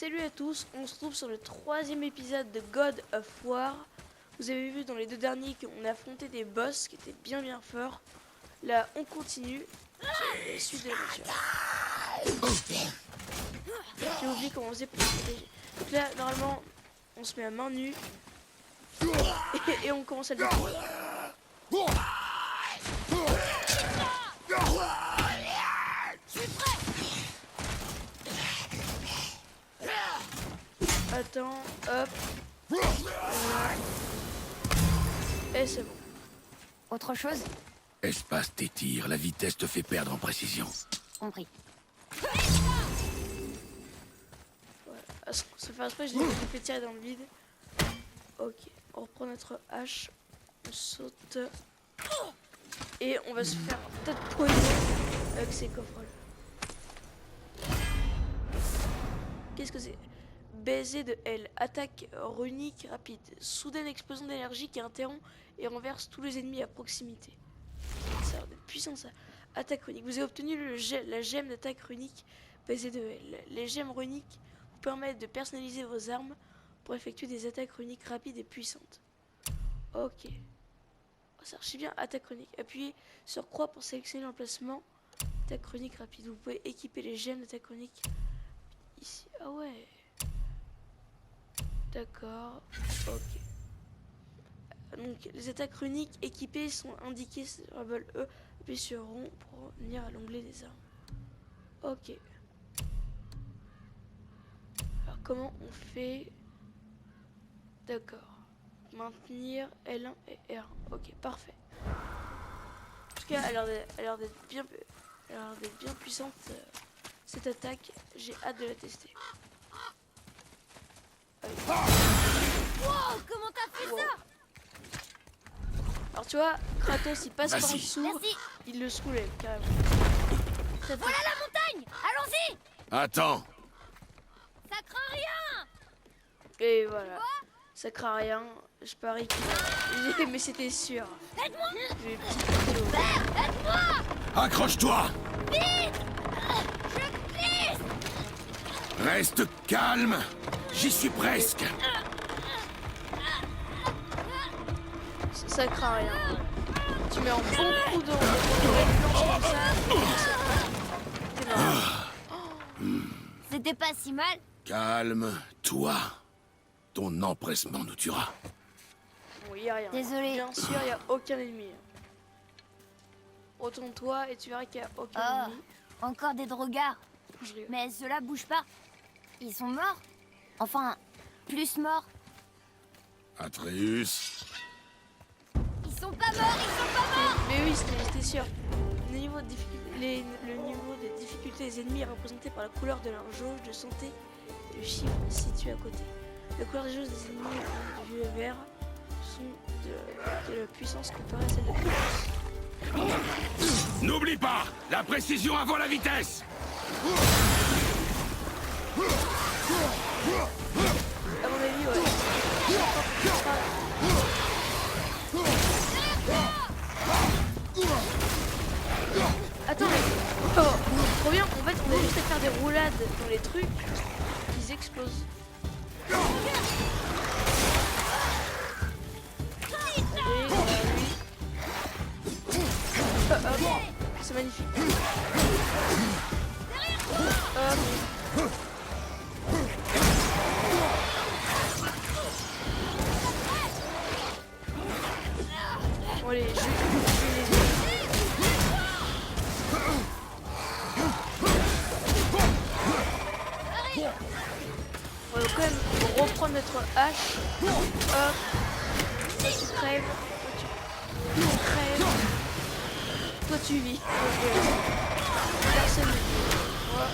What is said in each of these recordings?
Salut à tous, on se trouve sur le troisième épisode de God of War. Vous avez vu dans les deux derniers qu'on a affronté des boss qui étaient bien forts. Là on continue, c'est la suite de l'aventure. J'ai oublié comment on faisait pour se protéger. Donc là normalement on se met à main nue et on commence à le découvrir. Attends, hop. Et c'est bon. Autre chose? Espace tes tirs, la vitesse te fait perdre en précision. Compris. Voilà. Sans faire exprès, je l'ai fait tirer dans le vide. Ok, on reprend notre hache. On saute. Et on va se faire peut-être poison avec ces coffres-là. Qu'est-ce que c'est? Baiser de L, attaque runique rapide, soudaine explosion d'énergie qui interrompt et renverse tous les ennemis à proximité. Ça a l'air d'être puissant ça. Attaque runique, vous avez obtenu la gemme d'attaque runique Baiser de L. Les gemmes runiques vous permettent de personnaliser vos armes pour effectuer des attaques runiques rapides et puissantes. Ok. Oh, ça archi bien, attaque runique. Appuyez sur croix pour sélectionner l'emplacement. Attaque runique rapide, vous pouvez équiper les gemmes d'attaque runique ici. Ah ouais. D'accord, ok. Donc les attaques runiques équipées sont indiquées sur le symbole E. Appuyez sur rond pour venir à l'onglet des armes. Ok. Alors comment on fait? D'accord. Maintenir L1 et R1. Ok, parfait. En tout cas, elle a l'air d'être bien puissante cette attaque. J'ai hâte de la tester. Wow, comment t'as fait ça? Alors tu vois, Kratos il passe par en dessous, Merci. il le soulève carrément. Voilà la montagne. Allons-y. Attends. Ça craint rien. Et voilà, ça craint rien, je parie que... Mais c'était sûr. Aide-moi. J'ai le petit couteau. Aide-moi. Accroche-toi. Vite. Je glisse. Reste calme. J'y suis presque. Ça craint rien. Tu mets un bon coup de planche comme ça. T'es mort. C'était pas si mal. Calme-toi. Ton empressement nous tuera. Bon, y a rien. Désolé. Bien sûr, y a aucun ennemi. Retourne-toi et tu verras qu'il y a aucun Oh, ennemi. encore des drogards. Je rigole. Mais ceux-là bougent pas. Ils sont morts. Enfin, plus morts. Atreus. Ils sont pas morts. Mais oui, c'était sûr. Le niveau des difficultés des ennemis est représenté par la couleur de leur jauge de santé et le chiffre situé à côté. La couleur des jauges des ennemis du vieux vert sont de la puissance comparée à celle de Kratos. N'oublie pas, la précision avant la vitesse. À mon avis, ouais. Attends, mais... Oh, trop bien, en fait, on a juste à faire des roulades dans les trucs, qu'ils explosent. Allez, oui. Hop, c'est magnifique. Hop. Bon, allez, je vais les on va quand même reprendre notre hache. Hop. Toi tu crèves. Toi tu crèves. Toi tu vis. Personne ne vit. Voilà.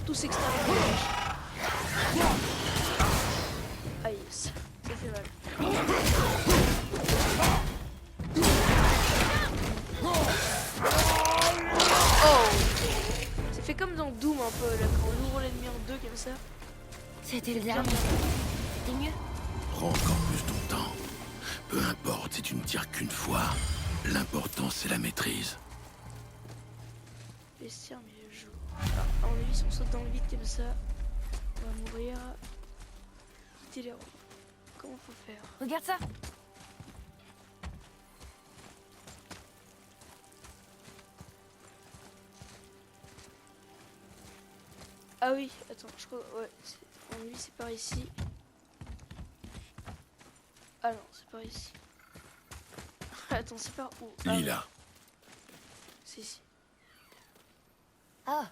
Tout s'extermine. Aïe, ça fait mal. Oh! Ça fait comme dans Doom un peu là, quand on ouvre l'ennemi en deux comme ça. C'était le dernier. C'était mieux. Prends encore plus ton temps. Peu importe si tu ne tires qu'une fois. L'important c'est la maîtrise. Bestiaire mais je joue. Alors, à mon avis, si on saute dans le vide comme ça, on va mourir. Quitter les rois. Comment faut faire? Regarde ça. Ah oui, attends, je crois. Ouais, en lui, c'est par ici. Ah non, c'est par ici. Attends, c'est par où? Ah, Lila. c'est ici. Oh,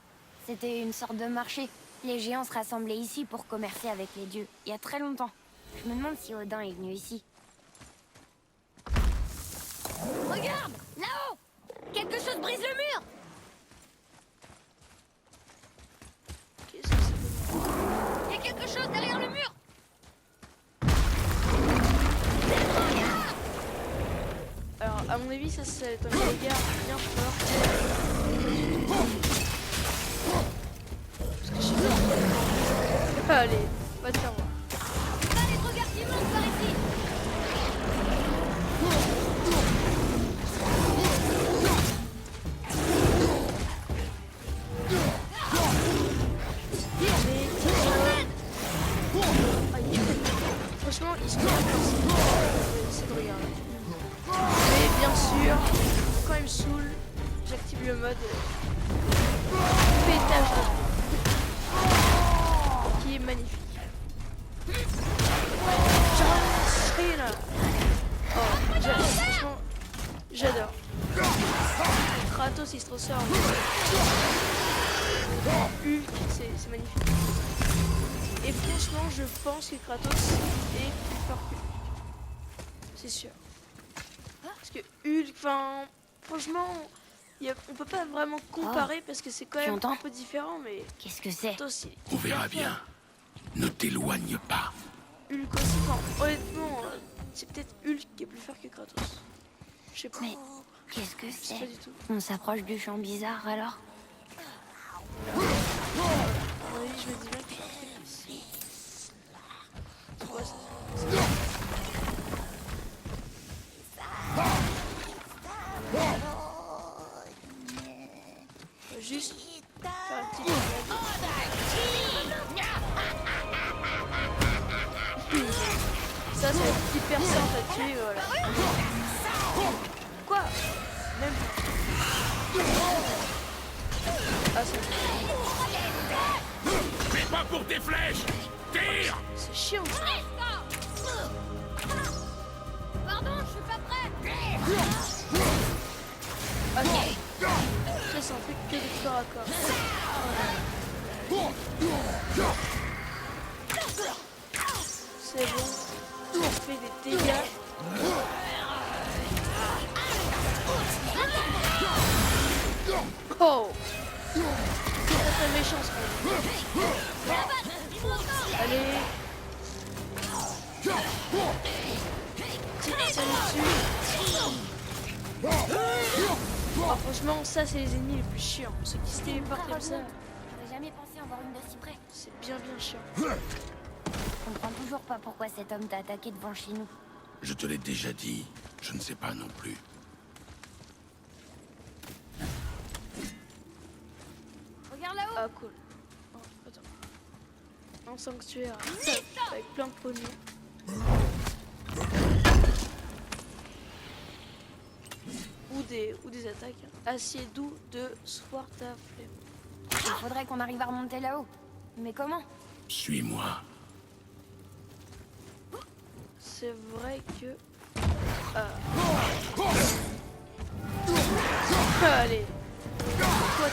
c'était une sorte de marché. Les géants se rassemblaient ici pour commercer avec les dieux, il y a très longtemps. Je me demande si Odin est venu ici. Regarde, là-haut! Quelque chose brise le mur! Qu'est-ce que c'est? Il y a quelque chose derrière le mur! Alors, à mon avis, ça c'est un dégât bien fort. Parce que je sais pas. Allez, va te faire voir. Pas les regards qui montent par ici! Franchement, ils sont bien forcés. Je vais essayer de regarder. Mais bien sûr, quand il me saoule, j'active le mode pétage de plomb, qui est magnifique. J'ai là. Oh, franchement, j'adore. Kratos il se transforme. Hulk, c'est magnifique. Et franchement, je pense que Kratos est plus fort que Hulk. C'est sûr. Parce que Hulk, enfin, franchement, on peut pas vraiment comparer parce que c'est quand Tu même entends un peu différent, mais Qu'est-ce que c'est? Kratos, On verra hyper bien. fort. Ne t'éloigne pas. Hulk aussi, enfin, honnêtement, c'est peut-être Hulk qui est plus fort que Kratos. Je sais pas. Mais qu'est-ce que Je sais c'est? pas du tout. On s'approche du champ bizarre alors? À mon avis, je me dis bien qu'il y a un truc ici. C'est quoi ça? Faut juste faire une petite ça, c'est hyper simple à tuer, voilà. Quoi? Même pas. Ah, ça. Mais pas pour tes flèches. Tire. C'est chiant. Pardon, je suis pas prêt! Ah non. Ça, c'est un truc que du corps à corps. C'est bon. On fait des dégâts. Oh! C'est très méchant ce qu'on allez! Tiens dessus. Oh, franchement, ça c'est les ennemis les plus chiants. Ceux qui se téléportent comme ça, J'aurais jamais pensé en voir une de si près. c'est bien chiant. Je comprends toujours pas pourquoi cet homme t'a attaqué devant chez nous. Je te l'ai déjà dit. Je ne sais pas non plus. Regarde là-haut! Ah cool. Oh, attends. Un sanctuaire avec plein de pognon. Ou des attaques. Acier doux de Swartaflame. Il faudrait qu'on arrive à remonter là-haut. Mais comment? Suis-moi. C'est vrai que... Allez. Toi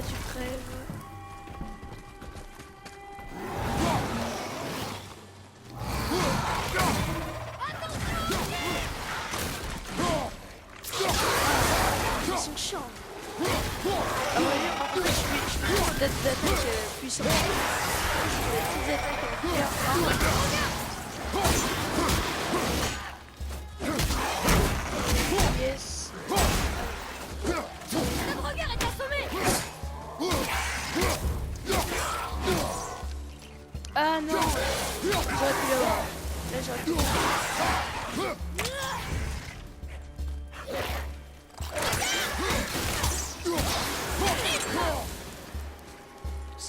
tu crèves. Ils sont chiants. À vrai dire, par contre, je fais d'attaque puissante. Je fais des petites attaques en pierre. Yes. Notre regard est assommé! Ah non. J'aurais pu l'avoir. Là j'aurais pu l'avoir.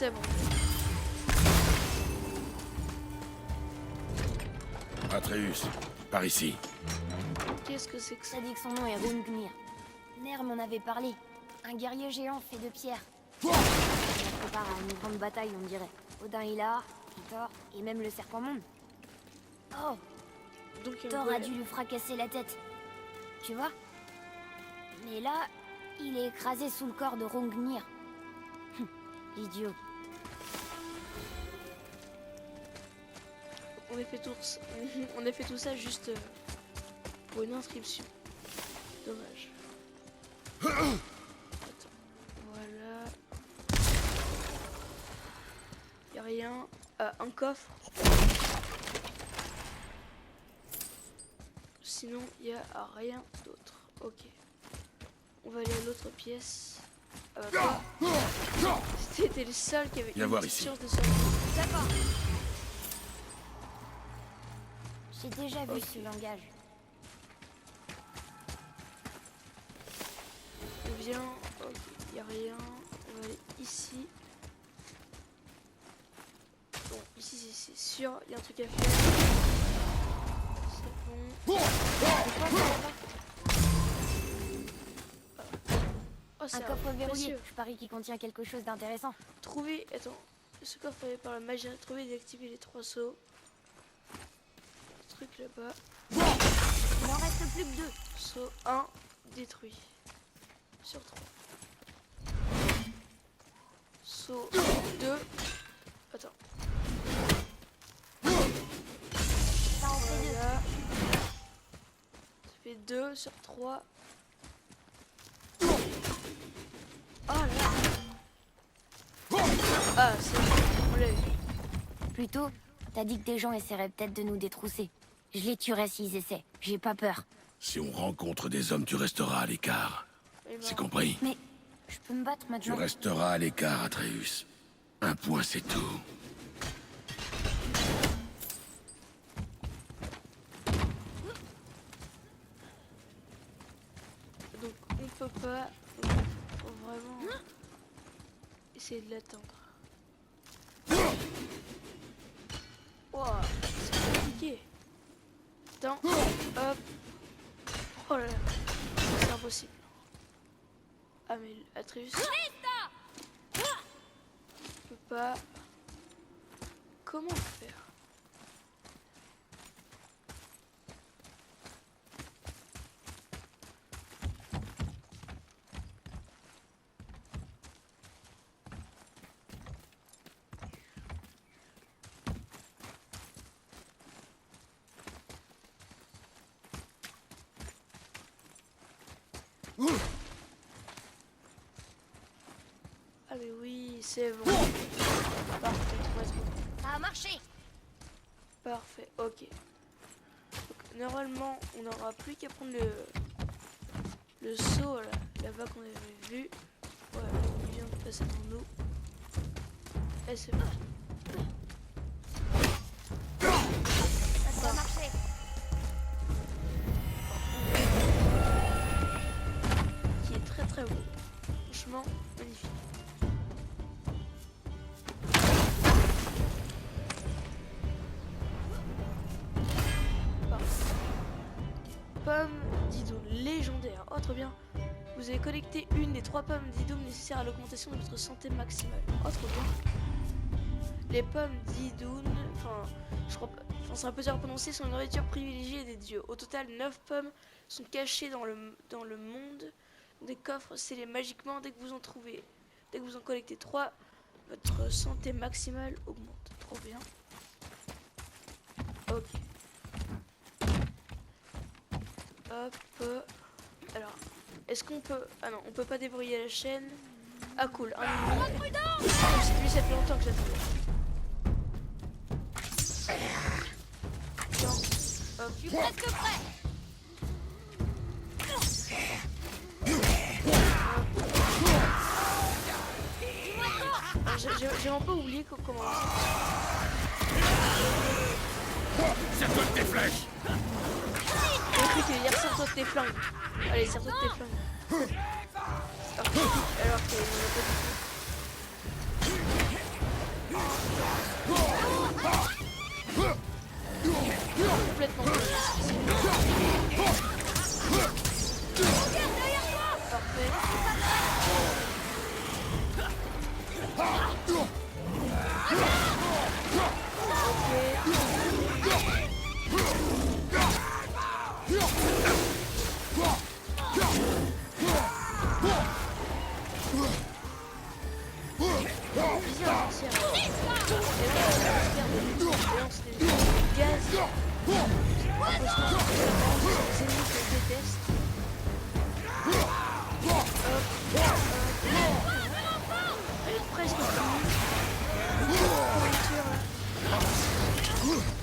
C'est bon. Atreus, par ici. Qu'est-ce que c'est que ça? Ça dit que son nom est Rungnir. Ner m'en avait parlé. Un guerrier géant fait de pierre. On se prépare à une grande bataille, on dirait. Odin est là, et Thor, et même le serpent monde. Oh, Donc, il y a un Thor a golem. dû lui fracasser la tête. Tu vois? Mais là, il est écrasé sous le corps de Rungnir. Idiot. On a fait tout, on a fait tout ça juste pour une inscription. Dommage. Attends. Voilà. Y a rien. Un coffre. Sinon, y a rien d'autre. Ok. On va aller à l'autre pièce. Toi, c'était le seul qui avait Viens une voir petite ici. chance de sortir. D'accord. J'ai déjà vu ce langage. On vient, ok, y a rien. On va aller ici. Bon, ici c'est sûr, il y a un truc à faire. C'est bon. Oh, c'est Un coffre verrouillé. précieux. Je parie qu'il contient quelque chose d'intéressant. Trouver, attends, ce coffre est par la magie. Trouver et désactiver les 3 sauts. Le truc là-bas. Il n'en reste plus que 2. Saut 1 détruit. Sur 3. Saut 2. Attends. Ça en fait 2. Voilà. Ça fait 2 sur 3. Oh là. Ah, c'est bon. On l'a eu. Plutôt, t'as dit que des gens essaieraient peut-être de nous détrousser. Je les tuerais s'ils essaient. J'ai pas peur. Si on rencontre des hommes, tu resteras à l'écart. Il est C'est mort. compris? Mais je peux me battre Tu maintenant. resteras à l'écart, Atreus. Un point, c'est tout. Donc on peut pas. Faut vraiment essayer de l'atteindre. Wow, c'est compliqué. Attends, hop. Oh là là, c'est impossible. Ah mais Atreus. Je peux pas. Comment faire? Ah mais oui, c'est bon. Parfait, très très bon. Ça a marché. Parfait, ok. Donc, normalement, on n'aura plus qu'à prendre le saut là, là-bas qu'on avait vu. Ouais, il vient de passer devant nous. Et c'est bon. Ça a marché. Qui est très très beau. Franchement, magnifique. Parfait. Pomme d'Idoun légendaire. Oh, trop bien. Vous avez collecté une des 3 pommes d'Idoun nécessaires à l'augmentation de votre santé maximale. Oh, trop bien. Les pommes d'Idoun, enfin, je crois pas, enfin, c'est un peu dur à prononcer, sont une nourriture privilégiée des dieux. Au total, 9 pommes sont cachées dans le monde. Des coffres scellés magiquement dès que vous en trouvez. Dès que vous en collectez 3, votre santé maximale augmente. Trop bien. Ok. Hop. Alors, est-ce qu'on peut... Ah non, on peut pas débrouiller la chaîne. Ah cool, un ennemi. Lui, ça fait longtemps que je l'ai trouvé. Tiens, hop. Je suis presque prêt. J'ai un peu oublié comment... Serre-toi de tes flèches! J'ai cru qu'il allait dire serre-toi de tes flingues. Allez, serre-toi de tes flingues. Alors qu'il n'en a pas du tout. Viser un sorcière. Et là, on va faire des lances des gaz. Impossible. Les ennemis que je déteste. Hop. Elle est presque finie. Pourriture là.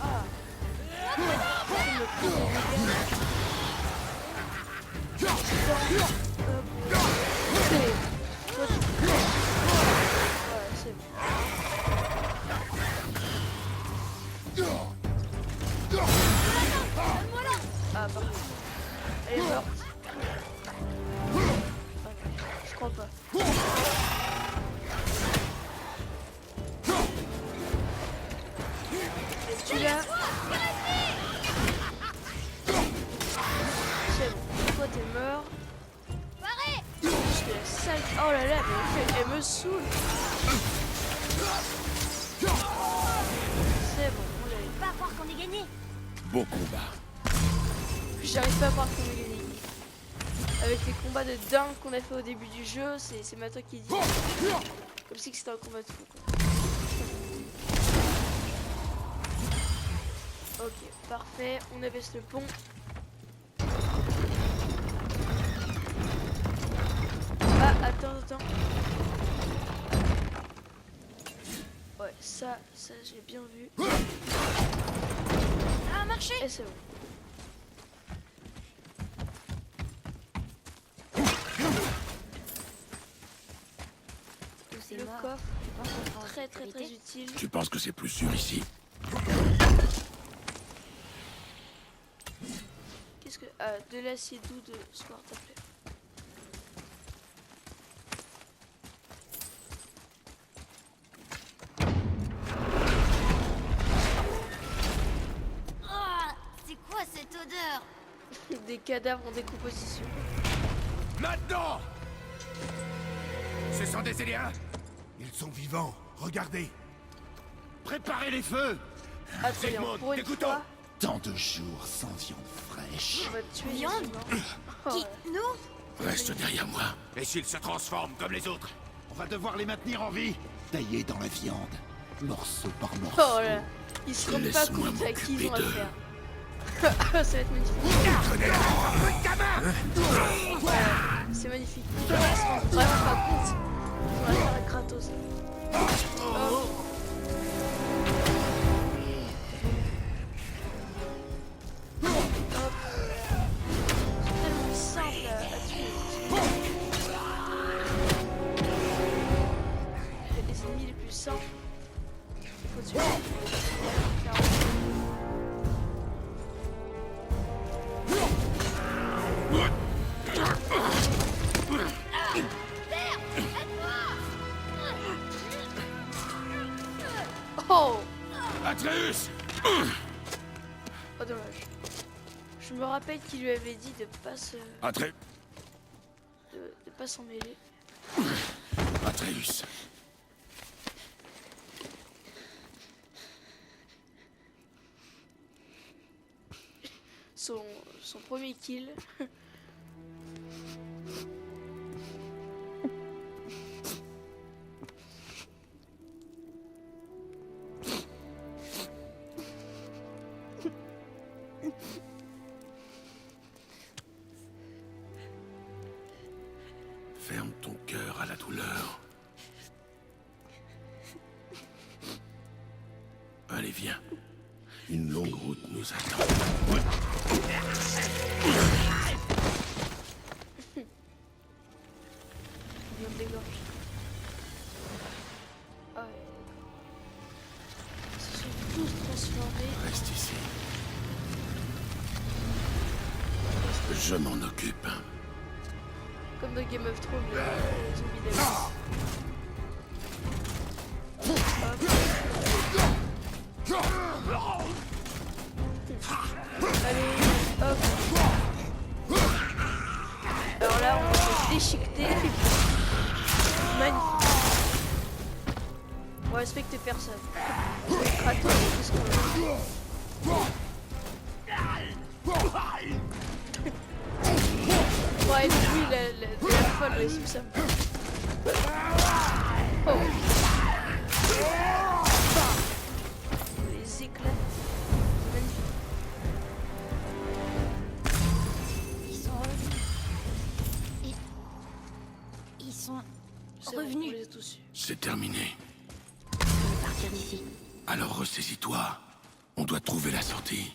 Ah. Je me prends des dégâts. C'est bon. Ah, pardon. Elle est morte. Ah, je crois pas. Et tu l'as. C'est bon. Toi, t'es mort. Juste la sale. Oh là là, mais elle me saoule. C'est bon, on l'a eu. Pas croire qu'on ait gagné. Bon combat. J'arrive pas à croire qu'on a gagné. Avec les combats de dingue qu'on a fait au début du jeu, c'est Mato qui dit. Comme si c'était un combat de fou, quoi. Ok, parfait. On abaisse le pont. Ah, attends. Ouais, ça j'ai bien vu. Ça a marché. Et c'est bon. Tous ces Le morts, coffre, tu penses qu'on sera en très sécurité utile. Tu penses que c'est plus sûr ici? Qu'est-ce que... Ah, de l'acier doux de Sword appelé. Ah, c'est quoi cette odeur? Des cadavres en décomposition. Maintenant! Ce sont des Éliens? Ils sont vivants, regardez! Préparez les feux! Ah, très bien. Pour une fois, Tant de jours sans viande fraîche. on va tuer les Viande humains. Oh, Qui? ouais. Nous? Reste derrière moi. Et s'ils se transforment comme les autres? On va devoir les maintenir en vie. Taillés dans la viande, morceau par morceau. Oh là, ils se rendent pas Laisse-moi compte à qui ils m'occuper vont le d'eux. faire. Ça va être magnifique. C'est magnifique. Ils se rendent vraiment pas compte. On va faire un Kratos. Hop. Hop. C'est tellement simple à tuer. Les ennemis les plus simples. Il faut tuer. Clairement. Oh! Atreus! Oh dommage. Je me rappelle qu'il lui avait dit de pas s'en mêler. Atreus. Son premier kill. Ferme ton cœur à la douleur. Allez, viens. Une longue route nous attend. Il me dégorge. Ah ouais, d'accord. Ils se sont tous transformés. Reste ici. Je m'en occupe. Comme dans Game of Thrones, les zombies d'Alice. Allez, hop. Alors là, on va se déchiqueter. Magnifique. On respecte personne. Kratos, qu'est-ce qu'on veut. Ouais, lui, la folle, ouais, c'est ça. Oh. c'est terminé. Je vais partir d'ici. Alors ressaisis-toi. On doit trouver la sortie.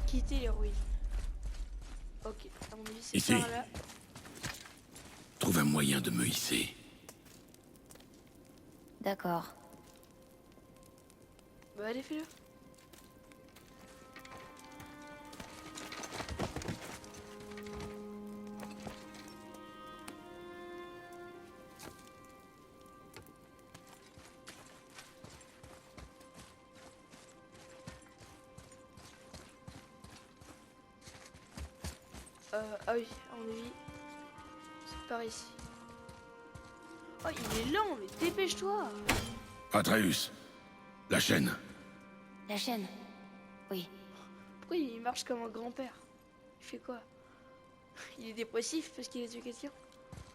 Quitter les ruines. Ok, à mon avis, c'est Ici. par là. Trouve un moyen de me hisser. D'accord. Bah, allez, fais-le. Ah oui, à mon avis, c'est par ici. Oh, il est lent, mais dépêche-toi. Atreus, la chaîne. La chaîne. Oui. Pourquoi il marche comme un grand-père? Il fait quoi? Il est dépressif parce qu'il a tué quelqu'un?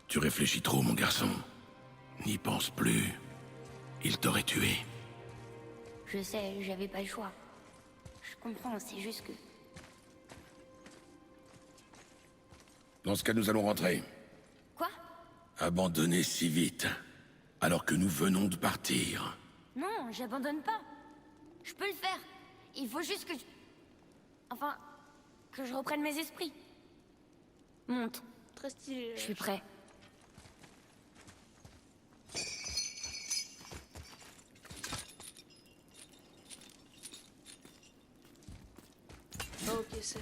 Tu réfléchis trop, mon garçon. N'y pense plus. Il t'aurait tué. Je sais, j'avais pas le choix. Je comprends, c'est juste que... Dans ce cas, nous allons rentrer. Quoi? Abandonner si vite, alors que nous venons de partir. Non, j'abandonne pas. Je peux le faire. Il faut juste que je... Enfin, que je reprenne mes esprits. Monte, Très stylé. je suis prêt. Ok, c'est...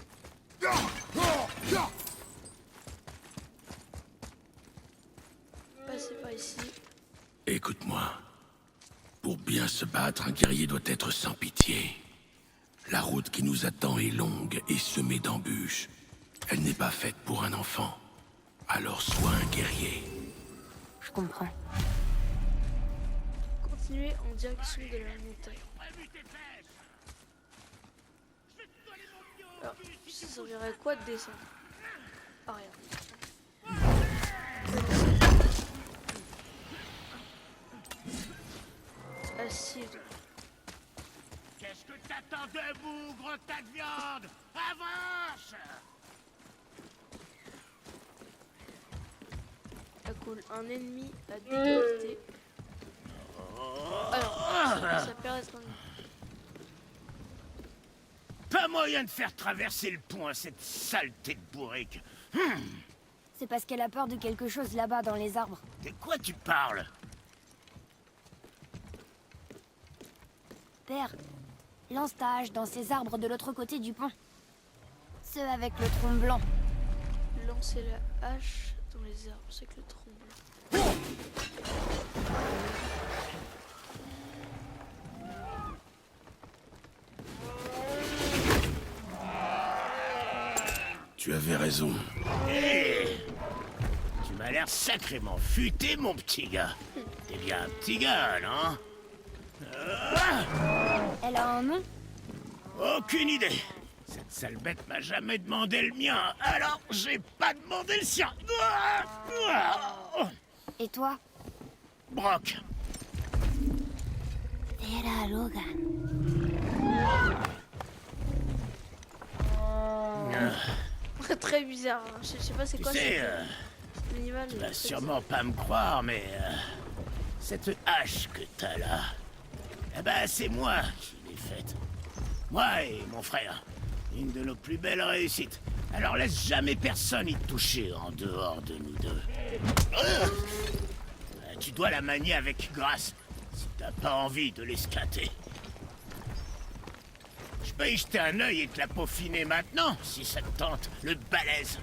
Passer par ici. Écoute-moi. Pour bien se battre, un guerrier doit être sans pitié. La route qui nous attend est longue et semée d'embûches. Elle n'est pas faite pour un enfant. Alors sois un guerrier. Je comprends. Continuez en direction de la montagne. Alors, ça servirait à quoi de descendre? Ah, rien. Acide. Qu'est-ce que t'attends debout, gros tas de viande? Avance! Ah cool, un ennemi à décapiter. Alors, ça perd d'être un ennemi. Pas moyen de faire traverser le pont à cette saleté de bourrique. C'est parce qu'elle a peur de quelque chose là-bas dans les arbres. De quoi tu parles? Père, lance ta hache dans ces arbres de l'autre côté du pont. Ceux avec le tronc blanc. Lancer la hache dans les arbres, c'est que le tronc blanc. Tu avais raison. Hé! Tu m'as l'air sacrément futé, mon petit gars. T'es bien un petit gars, non? Elle a un nom? Aucune idée. Cette sale bête m'a jamais demandé le mien, alors j'ai pas demandé le sien. Et toi? Brock. Tera Logan. Très bizarre, hein. Je sais pas c'est Tu quoi sais, cet animal. tu mais vas très sûrement pas me croire, mais cette hache que t'as là, eh ben c'est moi qui l'ai faite. Moi et mon frère. Une de nos plus belles réussites. Alors laisse jamais personne y toucher en dehors de nous deux. Tu dois la manier avec grâce, si t'as pas envie de l'escater. Je peux y jeter un œil et te la peaufiner maintenant, si ça te tente, le balèze.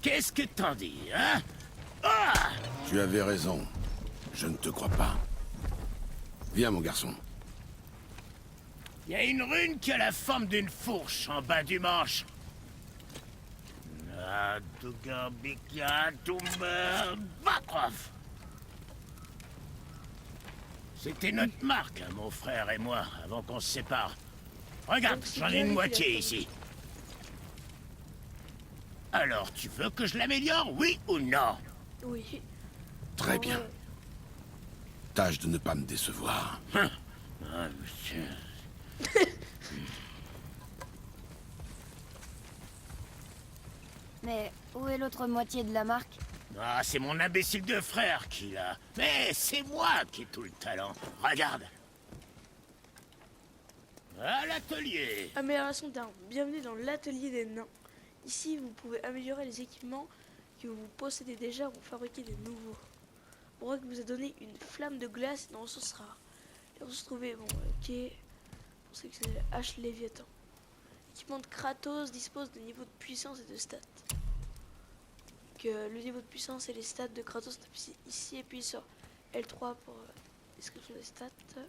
Qu'est-ce que t'en dis, hein? Ah! Tu avais raison. Je ne te crois pas. Viens, mon garçon. Il y a une rune qui a la forme d'une fourche en bas du manche. C'était notre marque, hein, mon frère et moi, avant qu'on se sépare. Regarde, Donc, c'est j'en ai bien une lui qui moitié l'a fait. ici. Alors, tu veux que je l'améliore, oui ou non? Oui. Très Oh, bien. ouais. Tâche de ne pas me décevoir. Ah, monsieur. Mais où est l'autre moitié de la marque? Ah, c'est mon imbécile de frère qui l'a. Mais c'est moi qui ai tout le talent. Regarde. À l'atelier. Amélioration d'armes. Bienvenue dans l'atelier des nains. Ici, vous pouvez améliorer les équipements que vous possédez déjà ou fabriquer des nouveaux. Brock vous a donné une flamme de glace et une ressource rare. Les ressources trouvées, bon, ok. Pour sélectionner la hache Léviathan. L'équipement de Kratos dispose de niveaux de puissance et de stats. Le niveau de puissance et les stats de Kratos ici et puis sur L3 pour description des stats. Vous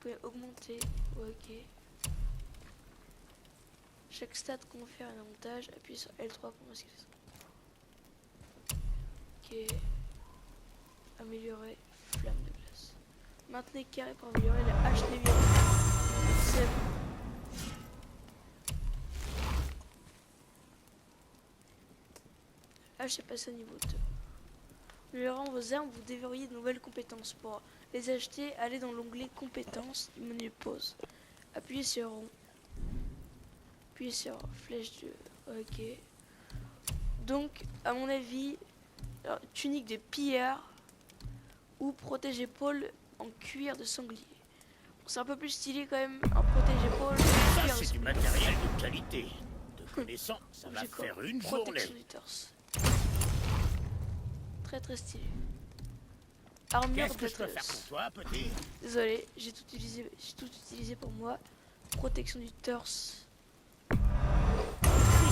pouvez augmenter, ok. Chaque stat confère un avantage, appuyez sur L3 pour description. Ok. Améliorer flamme de glace. Maintenez carré pour améliorer la hache Léviathan. C'est bon. Hache est passé au niveau 2. En améliorant vos armes, vous déverrouillez de nouvelles compétences. Pour les acheter, allez dans l'onglet compétences du menu pause. Appuyez sur rond. Appuyez sur flèche de... Ok. Donc, à mon avis, alors, tunique de pillard ou protège-épaule en cuir de sanglier. Bon, c'est un peu plus stylé quand même, un protège-épaule. Ça, c'est du matériel de qualité. De connaissant, ça va faire une Protection journée. du torse. Très stylé. Armure Qu'est-ce que je peux faire pour toi, petit? Désolé, j'ai tout utilisé pour moi. Protection du torse. Je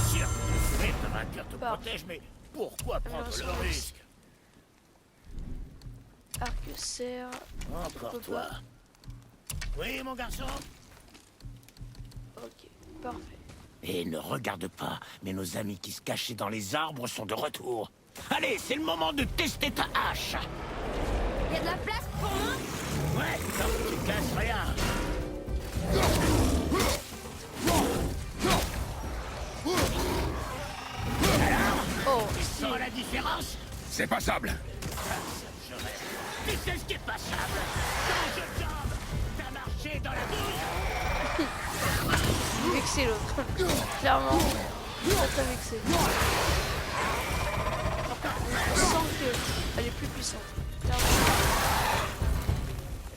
suis sûr que ta vainqueur te Parfait. protège, mais pourquoi prendre le Amélioration risque? Arc serre. Encore toi. Oui, mon garçon? Ok, parfait. Et ne regarde pas, mais nos amis qui se cachaient dans les arbres sont de retour. Allez, c'est le moment de tester ta hache. Y a de la place pour moi? Ouais, tant que tu casses rien. Oh, Tu sens la différence? C'est passable. Je rêve. Tu sais ce qui est passable? Quand je tombe, t'as marché dans la douche. vexé l'autre. Clairement. Très vexé. Par contre, on sent qu'elle est plus puissante. Clairement.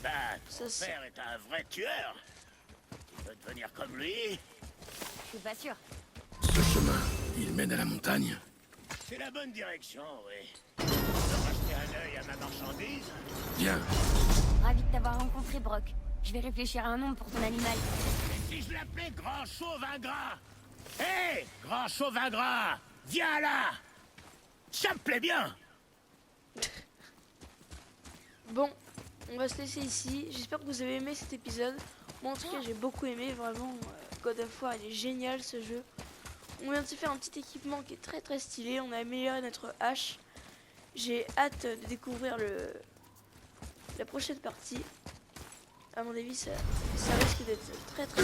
Ben, Ça, ton c'est- père est un vrai tueur. Tu veux devenir comme lui? Je suis pas sûre. Ce chemin, il mène à la montagne. C'est la bonne direction, oui. Tu veux racheter un œil à ma marchandise? Bien. Ravi de t'avoir rencontré, Brock. Je vais réfléchir à un nom pour ton animal. Et si je l'appelais Grand Chauve Ingrat? Hé, Grand Chauve Ingrat, viens là! Ça me plaît bien! Bon, on va se laisser ici. J'espère que vous avez aimé cet épisode. Moi, en tout cas, j'ai beaucoup aimé. Vraiment, God of War, il est génial ce jeu. On vient de se faire un petit équipement qui est très stylé. On a amélioré notre hache. J'ai hâte de découvrir la prochaine partie. À mon avis, ça risque d'être très bien.